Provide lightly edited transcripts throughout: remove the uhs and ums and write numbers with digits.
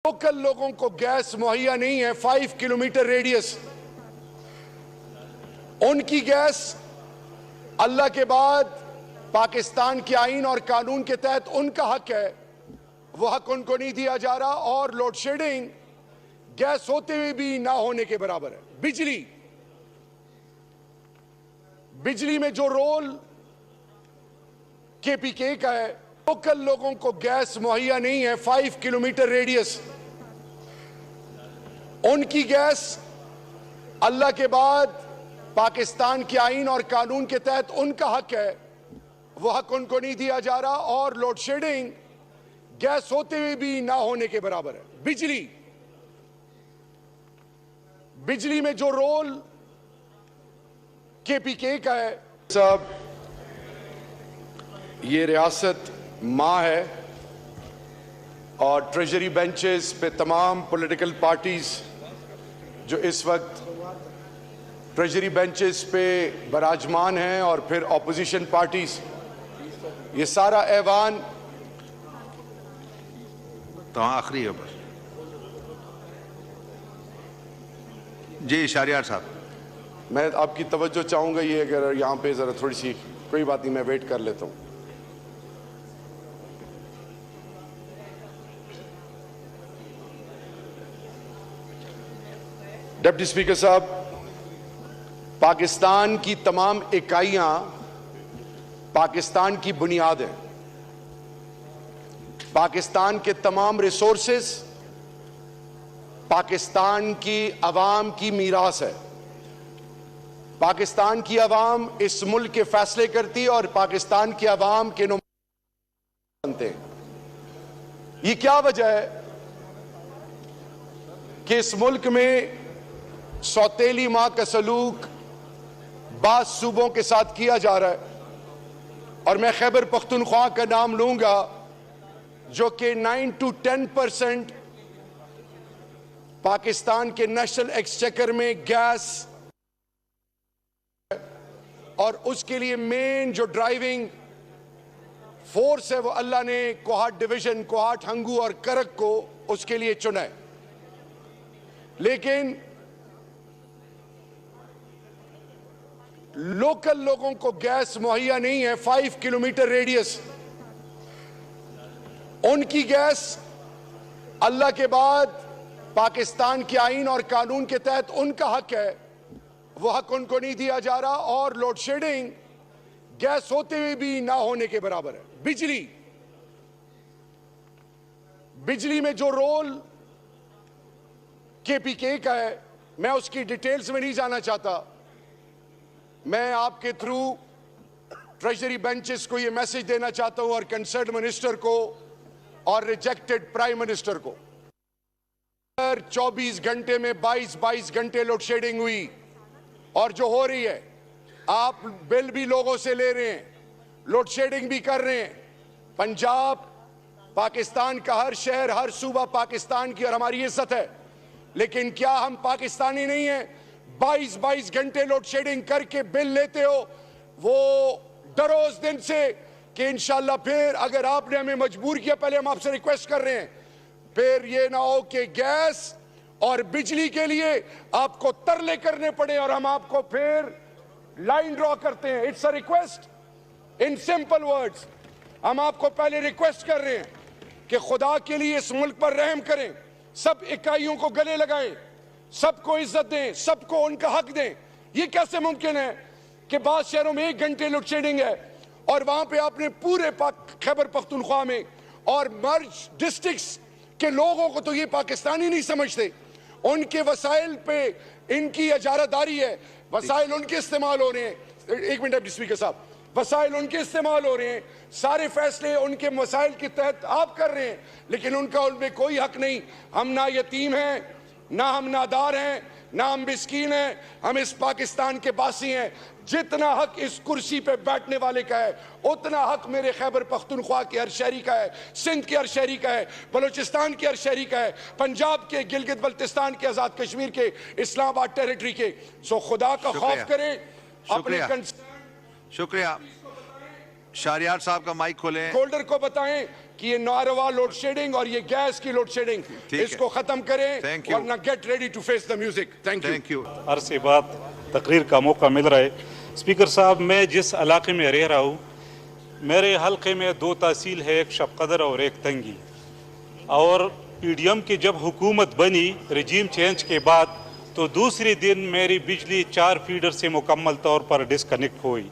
Local لوگوں کو gas مہیا نہیں ہے 5 کلومیٹر ریڈیس. ان کی گیس اللہ کے بعد پاکستان کے آئین اور قانون کے تحت ان کا حق ہے، وہ حق ان کو نہیں دیا جا رہا. اور لوڈ شیڈنگ گیس ہوتے ہوئے بھی نہ ہونے کے برابر ہے. بجلی میں جو رول کے پی کے کا ہے، لوکل لوگوں کو گیس مہیا نہیں ہے 5 کلومیٹر ریڈیس. ان کی گیس اللہ کے بعد پاکستان کے آئین اور قانون کے تحت ان کا حق ہے، وہ حق ان کو نہیں دیا جا رہا. اور لوڈ شیڈنگ گیس ہوتے ہوئے بھی نہ ہونے کے برابر ہے. بجلی میں جو رول کے پی کے کا ہے. صاحب، یہ ریاست ماں ہے اور ٹریجری بینچز پہ تمام پولیٹیکل پارٹیز جو اس وقت ٹریجری بینچز پہ براجمان ہیں اور پھر اپوزیشن پارٹیز، یہ سارا ایوان تو آخری ہے. بس جی شہریار صاحب، میں آپ کی توجہ چاہوں گا. یہ اگر یہاں پہ ذرا تھوڑی سی، کوئی بات نہیں، میں ویٹ کر لیتا ہوں. ڈپٹی اسپیکر صاحب، پاکستان کی تمام اکائیاں پاکستان کی بنیاد ہیں. پاکستان کے تمام ریسورسز پاکستان کی عوام کی میراث ہے. پاکستان کی عوام اس ملک کے فیصلے کرتی اور پاکستان کی عوام کے نمائندے بنتے ہیں. یہ کیا وجہ ہے کہ اس ملک میں سوتیلی ماں کا سلوک بعض صوبوں کے ساتھ کیا جا رہا ہے؟ اور میں خیبر پختونخوا کا نام لوں گا جو کہ 9 to 10% پاکستان کے نیشنل ایکسچیکر میں گیس، اور اس کے لیے مین جو ڈرائیونگ فورس ہے وہ اللہ نے کوہاٹ ڈویژن، کوہاٹ، ہنگو اور کرک کو اس کے لیے چنا ہے. لیکن لوکل لوگوں کو گیس مہیا نہیں ہے 5 کلومیٹر ریڈیس. ان کی گیس اللہ کے بعد پاکستان کے آئین اور قانون کے تحت ان کا حق ہے، وہ حق ان کو نہیں دیا جا رہا. اور لوڈ شیڈنگ گیس ہوتے ہوئے بھی نہ ہونے کے برابر ہے. بجلی میں جو رول کے پی کے کا ہے، میں اس کی ڈیٹیلز میں نہیں جانا چاہتا. میں آپ کے تھرو ٹریجری بینچز کو یہ میسج دینا چاہتا ہوں اور کنسرن منسٹر کو اور ریجیکٹڈ پرائم منسٹر کو. 24 گھنٹے میں 22 گھنٹے لوڈ شیڈنگ ہوئی، اور جو ہو رہی ہے، آپ بل بھی لوگوں سے لے رہے ہیں، لوڈ شیڈنگ بھی کر رہے ہیں. پنجاب پاکستان کا ہر شہر، ہر صوبہ پاکستان کی اور ہماری عزت ہے. لیکن کیا ہم پاکستانی نہیں ہیں؟ 22 گھنٹے لوڈ شیڈنگ کر کے بل لیتے ہو. وہ ڈرو اس دن سے کہ انشاءاللہ پھر اگر آپ نے ہمیں مجبور کیا، پہلے ہم آپ سے ریکویسٹ کر رہے ہیں، پھر یہ نہ ہو کہ گیس اور بجلی کے لیے آپ کو ترلے کرنے پڑے اور ہم آپ کو پھر لائن ڈرا کرتے ہیں. It's a request in simple words. ہم آپ کو پہلے ریکویسٹ کر رہے ہیں کہ خدا کے لیے اس ملک پر رحم کریں، سب اکائیوں کو گلے لگائیں، سب کو عزت دیں، سب کو ان کا حق دیں. یہ کیسے ممکن ہے کہ بعض شہروں میں 1 گھنٹے لوڈ شیڈنگ ہے اور وہاں پہ آپ نے پورے خیبر پختونخوا میں اور مرج ڈسٹرکٹس کے لوگوں کو تو یہ پاکستانی نہیں سمجھتے. ان کے وسائل پہ ان کی اجارہ داری ہے، وسائل ان کے استعمال ہو رہے ہیں. ایک منٹ ڈپٹی اسپیکر صاحب، وسائل ان کے استعمال ہو رہے ہیں، سارے فیصلے ان کے مسائل کے تحت آپ کر رہے ہیں، لیکن ان کا ان میں کوئی حق نہیں. ہم نہ یتیم ہیں، نہ ہم نادار ہیں، نہ ہم مسکین ہیں، ہم اس پاکستان کے باسی ہیں. جتنا حق اس کرسی پہ بیٹھنے والے کا ہے، اتنا حق میرے خیبر پختونخوا کے ہر شہری کا ہے، سندھ کے ہر شہری کا ہے، بلوچستان کے ہر شہری کا ہے، پنجاب کے، گلگت بلتستان کے، آزاد کشمیر کے، اسلام آباد ٹیریٹری کے. سو خدا کا خوف کریں. اپنے شکریہ. شہریار صاحب کا مائک کھولیں. ہولڈر کو بتائیں کہ یہ ناروا لوڈ شیڈنگ اور یہ گیس کی لوڈ شیڈنگ اس کو ختم کریں ورنہ get ready to face the music. Thank you. عرصے بعد تقریر کا موقع مل رہا ہے. اسپیکر صاحب میں جس علاقے میں رہ رہا ہوں میرے حلقے میں 2 تحصیل ہے, ایک شب قدر اور ایک تنگی. اور پی ڈی ایم کی جب حکومت بنی رجیم چینج کے بعد تو دوسری دن میری بجلی 4 فیڈر سے مکمل طور پر ڈسکنیکٹ ہوئی.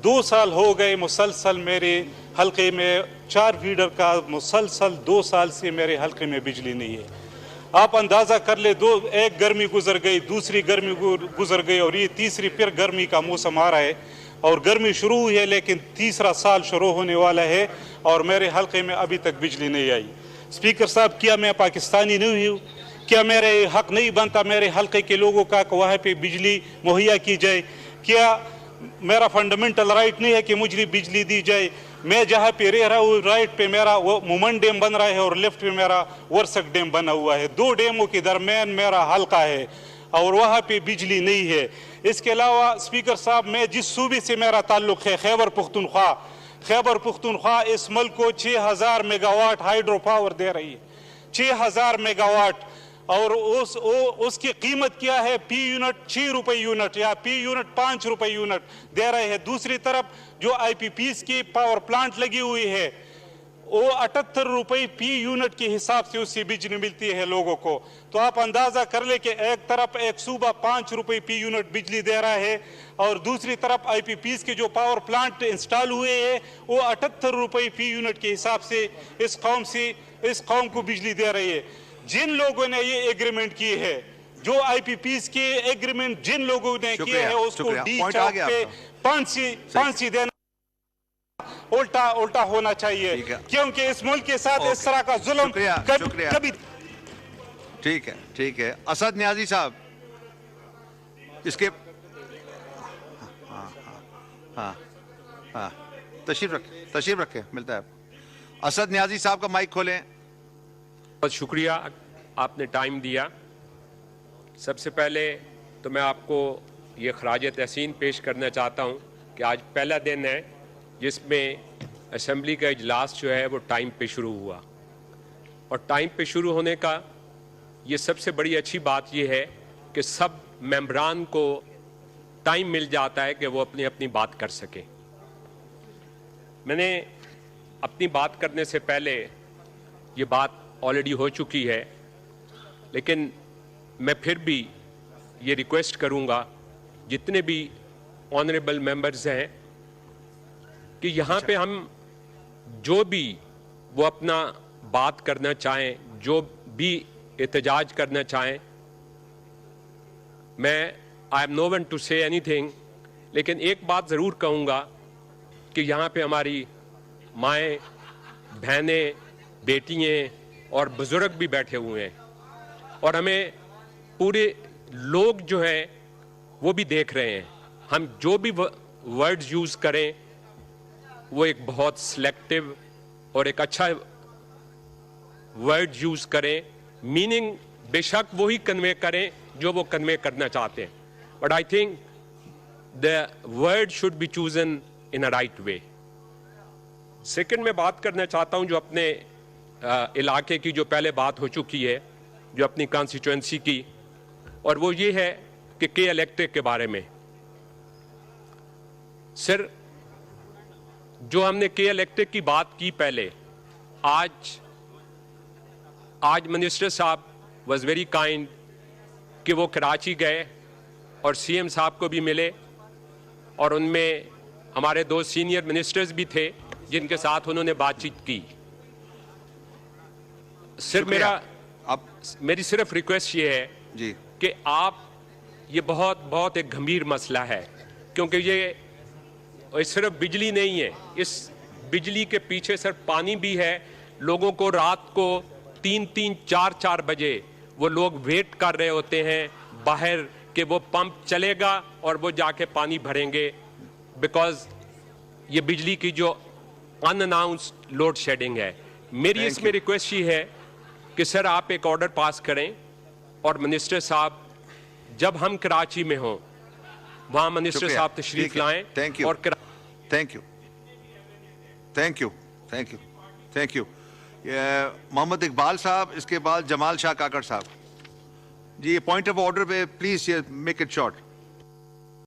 2 سال ہو گئے مسلسل میرے حلقے میں 4 فیڈر کا مسلسل 2 سال سے میرے حلقے میں بجلی نہیں ہے. آپ اندازہ کر لیں, ایک گرمی گزر گئی, دوسری گرمی گزر گئی اور یہ تیسری پھر گرمی کا موسم آ رہا ہے. اور گرمی شروع ہوئی ہے لیکن تیسرا سال شروع ہونے والا ہے اور میرے حلقے میں ابھی تک بجلی نہیں آئی. اسپیکر صاحب, کیا میں پاکستانی نہیں ہوں؟ کیا میرے حق نہیں بنتا میرے حلقے کے لوگوں کا کہ وہاں پہ بجلی مہیا کی جائے؟ کیا میرا فنڈامنٹل رائٹ نہیں ہے کہ مجھے بجلی دی جائے؟ میں جہاں پہ رہ رہا ہوں رائٹ پہ میرا وہ مومن ڈیم بن رہا ہے اور لیفٹ پہ میرا ورسک ڈیم بنا ہوا ہے. 2 ڈیموں کے درمیان میرا حلقہ ہے اور وہاں پہ بجلی نہیں ہے. اس کے علاوہ اسپیکر صاحب, میں جس صوبے سے میرا تعلق ہے خیبر پختونخوا اس ملک کو 6000 میگا واٹ ہائیڈرو پاور دے رہی ہے. 6000 میگا واٹ. اور اس کی قیمت کیا ہے؟ پی یونٹ 6 روپے یونٹ یا پی یونٹ 5 روپے یونٹ دے رہے ہیں. دوسری طرف جو آئی پی پیز کی پاور پلانٹ لگی ہوئی ہے وہ 78 روپے پی یونٹ کے حساب سے اس سے بجلی ملتی ہے لوگوں کو. تو آپ اندازہ کر لیں کہ ایک طرف ایک صوبہ 5 روپے پی یونٹ بجلی دے رہا ہے اور دوسری طرف آئی پی پیز کے جو پاور پلانٹ انسٹال ہوئے ہیں وہ 78 روپے پی یونٹ کے حساب سے اس قوم کو بجلی دے رہی ہے. جن لوگوں نے یہ ایگریمنٹ کی ہے, جو آئی پی پیز کے ایگریمنٹ جن لوگوں نے کیے ہیں اس کو ڈی چوک پہ پھانسی دینا الٹا ہونا چاہیے, کیونکہ اس ملک کے ساتھ اس طرح کا ظلم کبھی. ٹھیک ہے. اسد نیازی صاحب, اس کے تشریف رکھیں, ملتا ہے. اسد نیازی صاحب کا مائک کھولیں. بہت شکریہ, آپ نے ٹائم دیا. سب سے پہلے تو میں آپ کو یہ خراج تحسین پیش کرنا چاہتا ہوں کہ آج پہلا دن ہے جس میں اسمبلی کا اجلاس جو ہے وہ ٹائم پہ شروع ہوا. اور ٹائم پہ شروع ہونے کا یہ سب سے بڑی اچھی بات یہ ہے کہ سب ممبران کو ٹائم مل جاتا ہے کہ وہ اپنی بات کر سکیں. میں نے اپنی بات کرنے سے پہلے یہ بات آلریڈی ہو چکی ہے, لیکن میں پھر بھی یہ ریکویسٹ کروں گا جتنے بھی آنریبل ممبرز ہیں کہ یہاں پہ ہم جو بھی وہ اپنا بات کرنا چاہیں, جو بھی احتجاج کرنا چاہیں, میں I am no one to سے اینی تھنگ, لیکن ایک بات ضرور کہوں گا کہ یہاں پہ ہماری مائیں, بہنیں, بیٹیاں اور بزرگ بھی بیٹھے ہوئے ہیں اور ہمیں پورے لوگ جو ہیں وہ بھی دیکھ رہے ہیں. ہم جو بھی ورڈز یوز کریں وہ ایک بہت سلیکٹیو اور ایک اچھا ورڈ یوز کریں, میننگ بے شک وہی کنوے کریں جو وہ کنوے کرنا چاہتے ہیں, but I think the word should be chosen in a right way. Second میں بات کرنا چاہتا ہوں جو اپنے علاقے کی جو پہلے بات ہو چکی ہے, جو اپنی کانسٹیچوئنسی کی, اور وہ یہ ہے کہ کے الیکٹرک کے بارے میں. سر, جو ہم نے کے الیکٹرک کی بات کی پہلے, آج منسٹر صاحب واز ویری کائنڈ کہ وہ کراچی گئے اور سی ایم صاحب کو بھی ملے, اور ان میں ہمارے 2 سینئر منسٹرز بھی تھے جن کے ساتھ انہوں نے بات چیت کی. سر, میری صرف ریکویسٹ یہ ہے جی کہ آپ, یہ بہت ایک گمبھیر مسئلہ ہے, کیونکہ یہ صرف بجلی نہیں ہے, اس بجلی کے پیچھے صرف پانی بھی ہے. لوگوں کو رات کو 3-4 بجے وہ لوگ ویٹ کر رہے ہوتے ہیں باہر کہ وہ پمپ چلے گا اور وہ جا کے پانی بھریں گے, بیکاز یہ بجلی کی جو ان اناؤنسڈ لوڈ شیڈنگ ہے. میری اس میں ریکویسٹ یہ ہے کہ سر آپ ایک آرڈر پاس کریں اور منسٹر صاحب جب ہم کراچی میں ہوں وہاں منسٹر صاحب تشریف لائیں. Thank you. محمد اقبال صاحب, اس کے بعد جمال شاہ کاکڑ صاحب. جی پوائنٹ آف آرڈر پہ پلیز میک اٹ شارٹ.